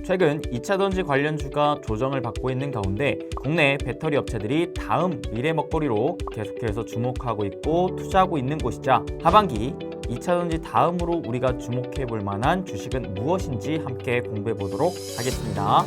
최근 2차전지 관련주가 조정을 받고 있는 가운데 국내 배터리 업체들이 다음 미래 먹거리로 계속해서 주목하고 있고 투자하고 있는 곳이자 하반기 2차전지 다음으로 우리가 주목해 볼 만한 주식은 무엇인지 함께 공부해 보도록 하겠습니다.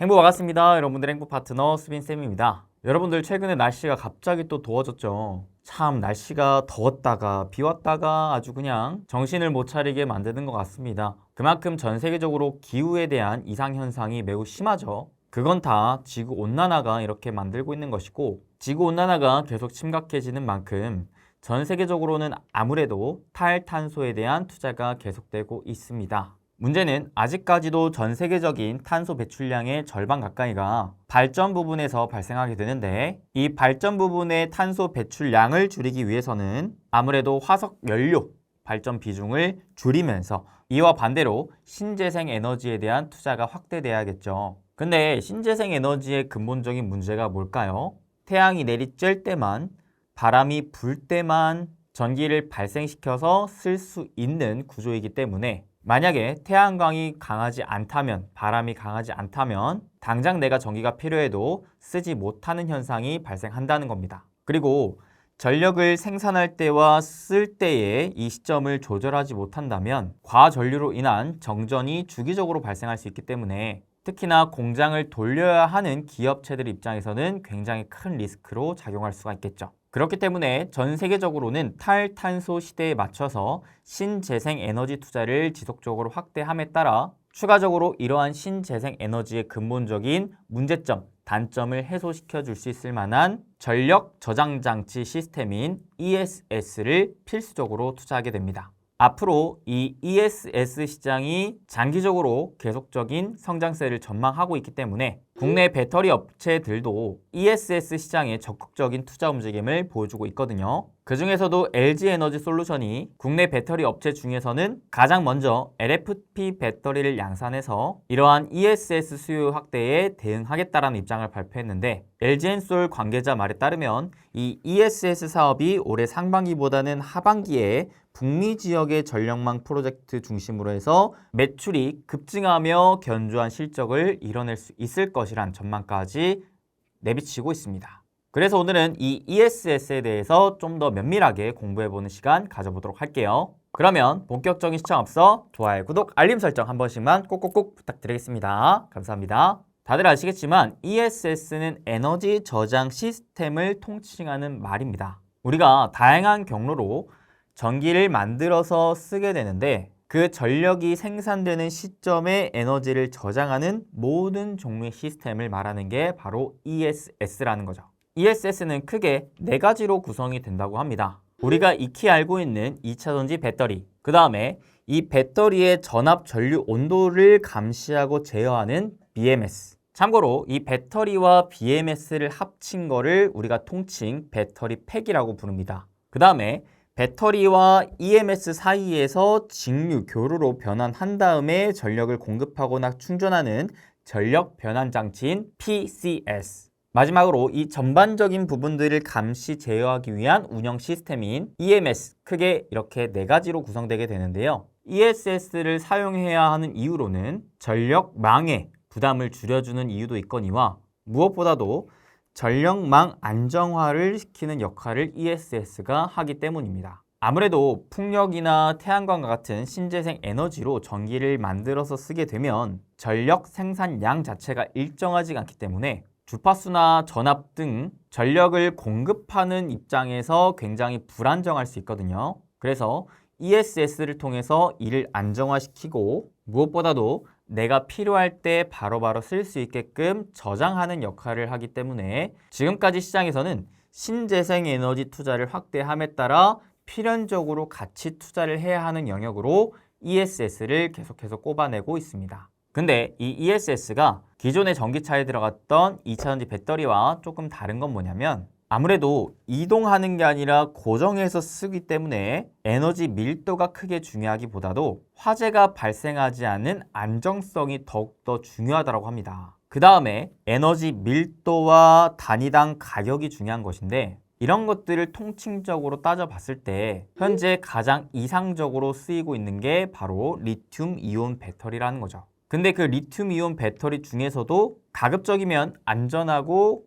행복 반갑습니다. 여러분들의 행복 파트너 수빈쌤입니다. 여러분들 최근에 날씨가 갑자기 또 더워졌죠. 참 날씨가 더웠다가 비 왔다가 아주 그냥 정신을 못 차리게 만드는 것 같습니다. 그만큼 전 세계적으로 기후에 대한 이상현상이 매우 심하죠. 그건 다 지구온난화가 이렇게 만들고 있는 것이고 지구온난화가 계속 심각해지는 만큼 전 세계적으로는 아무래도 탈탄소에 대한 투자가 계속되고 있습니다. 문제는 아직까지도 전 세계적인 탄소 배출량의 절반 가까이가 발전 부분에서 발생하게 되는데 이 발전 부분의 탄소 배출량을 줄이기 위해서는 아무래도 화석 연료 발전 비중을 줄이면서 이와 반대로 신재생 에너지에 대한 투자가 확대돼야겠죠. 근데 신재생 에너지의 근본적인 문제가 뭘까요? 태양이 내리쬐을 때만, 바람이 불 때만 전기를 발생시켜서 쓸 수 있는 구조이기 때문에 만약에 태양광이 강하지 않다면, 바람이 강하지 않다면 당장 내가 전기가 필요해도 쓰지 못하는 현상이 발생한다는 겁니다. 그리고 전력을 생산할 때와 쓸 때의 이 시점을 조절하지 못한다면 과전류로 인한 정전이 주기적으로 발생할 수 있기 때문에 특히나 공장을 돌려야 하는 기업체들 입장에서는 굉장히 큰 리스크로 작용할 수가 있겠죠. 그렇기 때문에 전 세계적으로는 탈탄소 시대에 맞춰서 신재생 에너지 투자를 지속적으로 확대함에 따라 추가적으로 이러한 신재생 에너지의 근본적인 문제점, 단점을 해소시켜 줄 수 있을 만한 전력 저장 장치 시스템인 ESS를 필수적으로 투자하게 됩니다. 앞으로 이 ESS 시장이 장기적으로 계속적인 성장세를 전망하고 있기 때문에 국내 배터리 업체들도 ESS 시장에 적극적인 투자 움직임을 보여주고 있거든요. 그 중에서도 LG에너지솔루션이 국내 배터리 업체 중에서는 가장 먼저 LFP 배터리를 양산해서 이러한 ESS 수요 확대에 대응하겠다는 입장을 발표했는데 LG엔솔 관계자 말에 따르면 이 ESS 사업이 올해 상반기보다는 하반기에 북미 지역의 전력망 프로젝트 중심으로 해서 매출이 급증하며 견조한 실적을 이뤄낼 수 있을 것이란 전망까지 내비치고 있습니다. 그래서 오늘은 이 ESS에 대해서 좀 더 면밀하게 공부해보는 시간 가져보도록 할게요. 그러면 본격적인 시청 앞서 좋아요, 구독, 알림 설정 한 번씩만 꼭꼭꼭 부탁드리겠습니다. 감사합니다. 다들 아시겠지만 ESS는 에너지 저장 시스템을 통칭하는 말입니다. 우리가 다양한 경로로 전기를 만들어서 쓰게 되는데 그 전력이 생산되는 시점에 에너지를 저장하는 모든 종류의 시스템을 말하는 게 바로 ESS라는 거죠. ESS는 크게 4가지로 구성이 된다고 합니다. 우리가 익히 알고 있는 2차전지 배터리, 그 다음에 이 배터리의 전압 전류 온도를 감시하고 제어하는 BMS. 참고로 이 배터리와 BMS를 합친 거를 우리가 통칭 배터리 팩이라고 부릅니다. 그 다음에 배터리와 EMS 사이에서 직류, 교류로 변환한 다음에 전력을 공급하거나 충전하는 전력 변환 장치인 PCS. 마지막으로 이 전반적인 부분들을 감시 제어하기 위한 운영 시스템인 EMS, 크게 이렇게 4가지로 구성되게 되는데요. ESS를 사용해야 하는 이유로는 전력망의 부담을 줄여주는 이유도 있거니와 무엇보다도 전력망 안정화를 시키는 역할을 ESS가 하기 때문입니다. 아무래도 풍력이나 태양광과 같은 신재생 에너지로 전기를 만들어서 쓰게 되면 전력 생산량 자체가 일정하지 않기 때문에 주파수나 전압 등 전력을 공급하는 입장에서 굉장히 불안정할 수 있거든요. 그래서 ESS를 통해서 이를 안정화시키고 무엇보다도 내가 필요할 때 바로바로 쓸 수 있게끔 저장하는 역할을 하기 때문에 지금까지 시장에서는 신재생 에너지 투자를 확대함에 따라 필연적으로 같이 투자를 해야 하는 영역으로 ESS를 계속해서 꼽아내고 있습니다. 근데 이 ESS가 기존의 전기차에 들어갔던 2차전지 배터리와 조금 다른 건 뭐냐면 아무래도 이동하는 게 아니라 고정해서 쓰기 때문에 에너지 밀도가 크게 중요하기보다도 화재가 발생하지 않는 안정성이 더욱더 중요하다고 합니다. 그 다음에 에너지 밀도와 단위당 가격이 중요한 것인데 이런 것들을 통칭적으로 따져봤을 때 현재 가장 이상적으로 쓰이고 있는 게 바로 리튬 이온 배터리라는 거죠. 근데 그 리튬 이온 배터리 중에서도 가급적이면 안전하고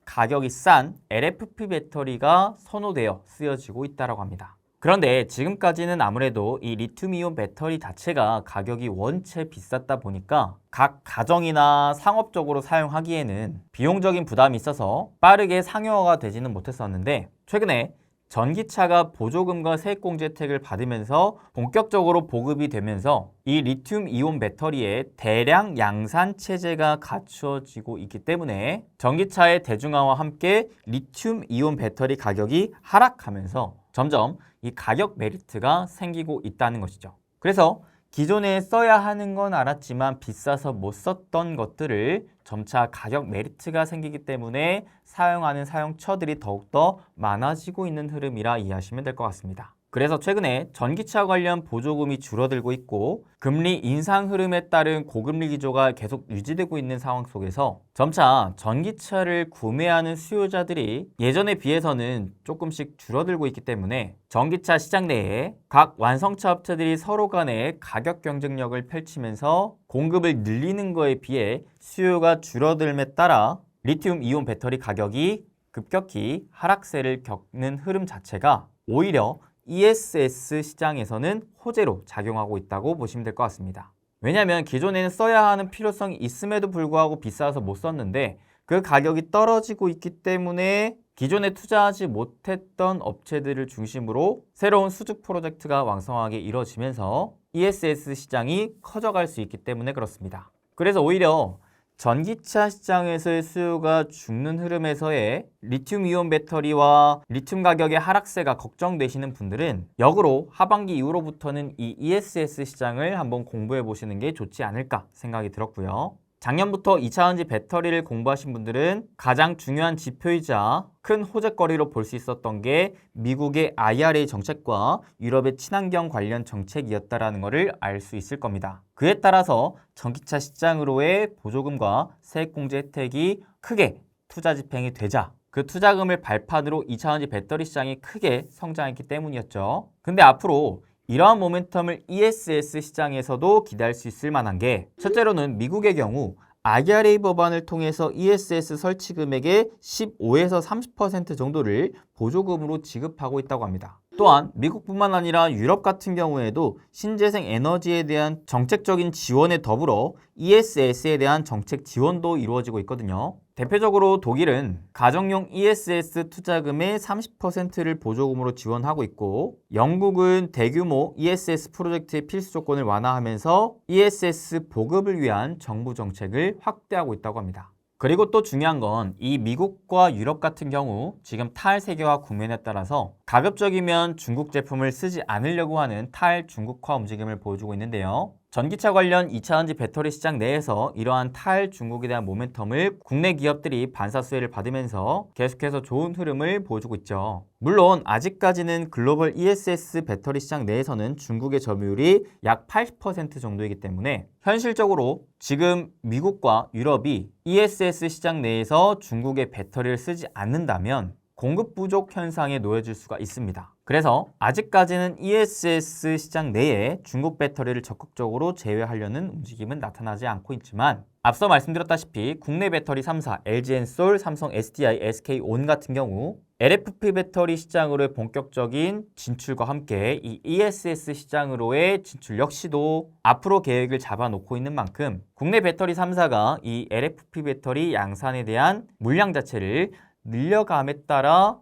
가격이 싼 LFP 배터리가 선호되어 쓰여지고 있다고 합니다. 그런데 지금까지는 아무래도 이 리튬이온 배터리 자체가 가격이 원체 비쌌다 보니까 각 가정이나 상업적으로 사용하기에는 비용적인 부담이 있어서 빠르게 상용화가 되지는 못했었는데, 최근에 전기차가 보조금과 세액공제 혜택을 받으면서 본격적으로 보급이 되면서 이 리튬이온 배터리의 대량 양산 체제가 갖추어지고 있기 때문에 전기차의 대중화와 함께 리튬이온 배터리 가격이 하락하면서 점점 이 가격 메리트가 생기고 있다는 것이죠. 그래서 기존에 써야 하는 건 알았지만 비싸서 못 썼던 것들을 점차 가격 메리트가 생기기 때문에 사용하는 사용처들이 더욱더 많아지고 있는 흐름이라 이해하시면 될 것 같습니다. 그래서 최근에 전기차 관련 보조금이 줄어들고 있고 금리 인상 흐름에 따른 고금리 기조가 계속 유지되고 있는 상황 속에서 점차 전기차를 구매하는 수요자들이 예전에 비해서는 조금씩 줄어들고 있기 때문에 전기차 시장 내에 각 완성차 업체들이 서로 간의 가격 경쟁력을 펼치면서 공급을 늘리는 거에 비해 수요가 줄어들음에 따라 리튬 이온 배터리 가격이 급격히 하락세를 겪는 흐름 자체가 오히려 ESS 시장에서는 호재로 작용하고 있다고 보시면 될 것 같습니다. 왜냐하면 기존에는 써야 하는 필요성이 있음에도 불구하고 비싸서 못 썼는데 그 가격이 떨어지고 있기 때문에 기존에 투자하지 못했던 업체들을 중심으로 새로운 수주 프로젝트가 왕성하게 이뤄지면서 ESS 시장이 커져갈 수 있기 때문에 그렇습니다. 그래서 오히려 전기차 시장에서의 수요가 죽는 흐름에서의 리튬이온 배터리와 리튬 가격의 하락세가 걱정되시는 분들은 역으로 하반기 이후로부터는 이 ESS 시장을 한번 공부해 보시는 게 좋지 않을까 생각이 들었고요. 작년부터 2차전지 배터리를 공부하신 분들은 가장 중요한 지표이자 큰 호재거리로 볼 수 있었던 게 미국의 IRA 정책과 유럽의 친환경 관련 정책이었다는 것을 알 수 있을 겁니다. 그에 따라서 전기차 시장으로의 보조금과 세액공제 혜택이 크게 투자 집행이 되자 그 투자금을 발판으로 2차전지 배터리 시장이 크게 성장했기 때문이었죠. 근데 앞으로 이러한 모멘텀을 ESS 시장에서도 기대할 수 있을 만한 게 첫째로는 미국의 경우 IRA 법안을 통해서 ESS 설치 금액의 15에서 30% 정도를 보조금으로 지급하고 있다고 합니다. 또한 미국뿐만 아니라 유럽 같은 경우에도 신재생 에너지에 대한 정책적인 지원에 더불어 ESS에 대한 정책 지원도 이루어지고 있거든요. 대표적으로 독일은 가정용 ESS 투자금의 30%를 보조금으로 지원하고 있고, 영국은 대규모 ESS 프로젝트의 필수 조건을 완화하면서 ESS 보급을 위한 정부 정책을 확대하고 있다고 합니다. 그리고 또 중요한 건 이 미국과 유럽 같은 경우 지금 탈세계화 국면에 따라서 가급적이면 중국 제품을 쓰지 않으려고 하는 탈중국화 움직임을 보여주고 있는데요. 전기차 관련 2차전지 배터리 시장 내에서 이러한 탈중국에 대한 모멘텀을 국내 기업들이 반사수혜를 받으면서 계속해서 좋은 흐름을 보여주고 있죠. 물론 아직까지는 글로벌 ESS 배터리 시장 내에서는 중국의 점유율이 약 80% 정도이기 때문에 현실적으로 지금 미국과 유럽이 ESS 시장 내에서 중국의 배터리를 쓰지 않는다면 공급 부족 현상에 놓여질 수가 있습니다. 그래서 아직까지는 ESS 시장 내에 중국 배터리를 적극적으로 제외하려는 움직임은 나타나지 않고 있지만 앞서 말씀드렸다시피 국내 배터리 3사 LG엔솔, 삼성 SDI, SK온 같은 경우 LFP 배터리 시장으로의 본격적인 진출과 함께 이 ESS 시장으로의 진출 역시도 앞으로 계획을 잡아놓고 있는 만큼 국내 배터리 3사가 이 LFP 배터리 양산에 대한 물량 자체를 늘려감에 따라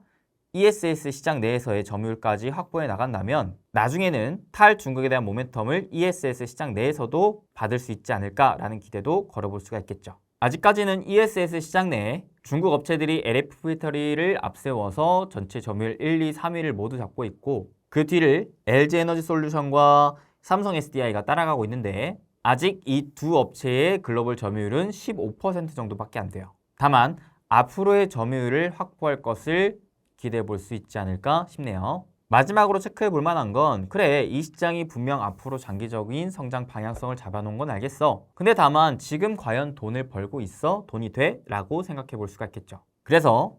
ESS 시장 내에서의 점유율까지 확보해 나간다면 나중에는 탈중국에 대한 모멘텀을 ESS 시장 내에서도 받을 수 있지 않을까라는 기대도 걸어볼 수가 있겠죠. 아직까지는 ESS 시장 내에 중국 업체들이 LFP 배터리를 앞세워서 전체 점유율 1, 2, 3위를 모두 잡고 있고 그 뒤를 LG에너지솔루션과 삼성 SDI가 따라가고 있는데 아직 이 두 업체의 글로벌 점유율은 15% 정도밖에 안 돼요. 다만 앞으로의 점유율을 확보할 것을 기대해 볼 수 있지 않을까 싶네요. 마지막으로 체크해 볼 만한 건 그래 이 시장이 분명 앞으로 장기적인 성장 방향성을 잡아놓은 건 알겠어. 근데 다만 지금 과연 돈을 벌고 있어? 돈이 돼? 라고 생각해 볼 수가 있겠죠. 그래서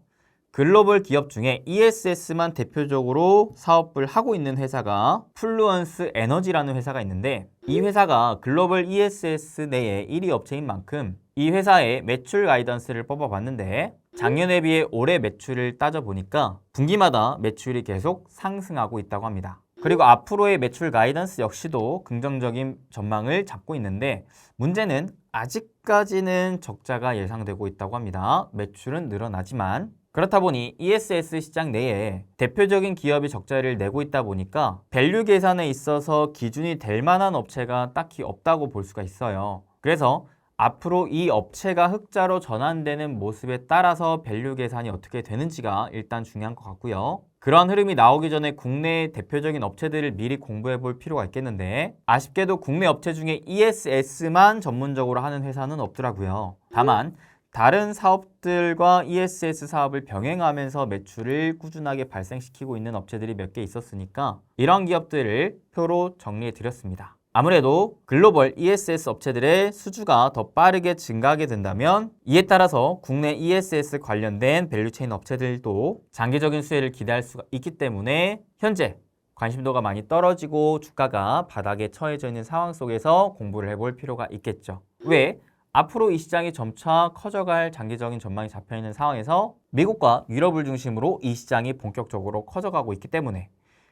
글로벌 기업 중에 ESS만 대표적으로 사업을 하고 있는 회사가 플루언스 에너지라는 회사가 있는데, 이 회사가 글로벌 ESS 내의 1위 업체인 만큼 이 회사의 매출 가이던스를 뽑아봤는데, 작년에 비해 올해 매출을 따져보니까 분기마다 매출이 계속 상승하고 있다고 합니다. 그리고 앞으로의 매출 가이던스 역시도 긍정적인 전망을 잡고 있는데, 문제는 아직까지는 적자가 예상되고 있다고 합니다. 매출은 늘어나지만. 그렇다 보니 ESS 시장 내에 대표적인 기업이 적자를 내고 있다 보니까 밸류 계산에 있어서 기준이 될 만한 업체가 딱히 없다고 볼 수가 있어요. 그래서 앞으로 이 업체가 흑자로 전환되는 모습에 따라서 밸류 계산이 어떻게 되는지가 일단 중요한 것 같고요. 그런 흐름이 나오기 전에 국내 대표적인 업체들을 미리 공부해 볼 필요가 있겠는데, 아쉽게도 국내 업체 중에 ESS만 전문적으로 하는 회사는 없더라고요. 다만 다른 사업들과 ESS 사업을 병행하면서 매출을 꾸준하게 발생시키고 있는 업체들이 몇 개 있었으니까 이런 기업들을 표로 정리해 드렸습니다. 아무래도 글로벌 ESS 업체들의 수주가 더 빠르게 증가하게 된다면 이에 따라서 국내 ESS 관련된 밸류체인 업체들도 장기적인 수혜를 기대할 수가 있기 때문에 현재 관심도가 많이 떨어지고 주가가 바닥에 처해져 있는 상황 속에서 공부를 해볼 필요가 있겠죠. 왜? 앞으로 이 시장이 점차 커져갈 장기적인 전망이 잡혀있는 상황에서 미국과 유럽을 중심으로 이 시장이 본격적으로 커져가고 있기 때문에,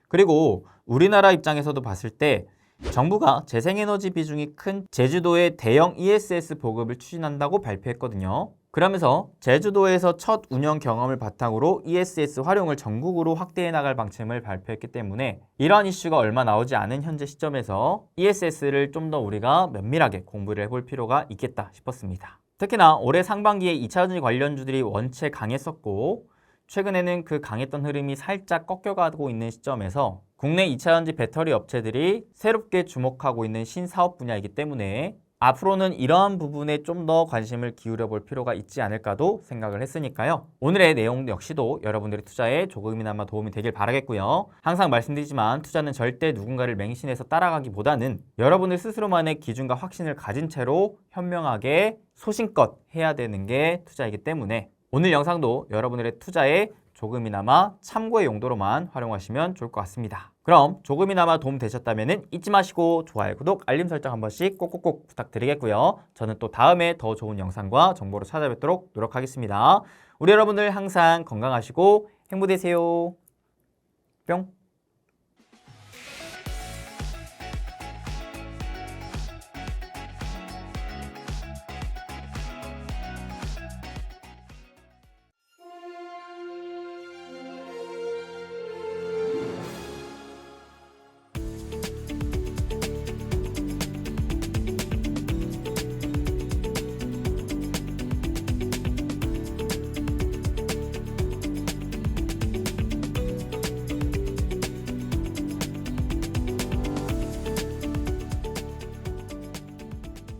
그리고 우리나라 입장에서도 봤을 때 정부가 재생에너지 비중이 큰 제주도에 대형 ESS 보급을 추진한다고 발표했거든요. 그러면서 제주도에서 첫 운영 경험을 바탕으로 ESS 활용을 전국으로 확대해 나갈 방침을 발표했기 때문에 이러한 이슈가 얼마 나오지 않은 현재 시점에서 ESS를 좀 더 우리가 면밀하게 공부를 해볼 필요가 있겠다 싶었습니다. 특히나 올해 상반기에 2차전지 관련주들이 원체 강했었고, 최근에는 그 강했던 흐름이 살짝 꺾여가고 있는 시점에서 국내 2차전지 배터리 업체들이 새롭게 주목하고 있는 신사업 분야이기 때문에 앞으로는 이러한 부분에 좀 더 관심을 기울여 볼 필요가 있지 않을까도 생각을 했으니까요. 오늘의 내용 역시도 여러분들의 투자에 조금이나마 도움이 되길 바라겠고요. 항상 말씀드리지만 투자는 절대 누군가를 맹신해서 따라가기보다는 여러분들 스스로만의 기준과 확신을 가진 채로 현명하게 소신껏 해야 되는 게 투자이기 때문에 오늘 영상도 여러분들의 투자에 조금이나마 참고의 용도로만 활용하시면 좋을 것 같습니다. 그럼 조금이나마 도움 되셨다면 잊지 마시고 좋아요, 구독, 알림 설정 한 번씩 꼭꼭꼭 부탁드리겠고요. 저는 또 다음에 더 좋은 영상과 정보로 찾아뵙도록 노력하겠습니다. 우리 여러분들 항상 건강하시고 행복되세요. 뿅!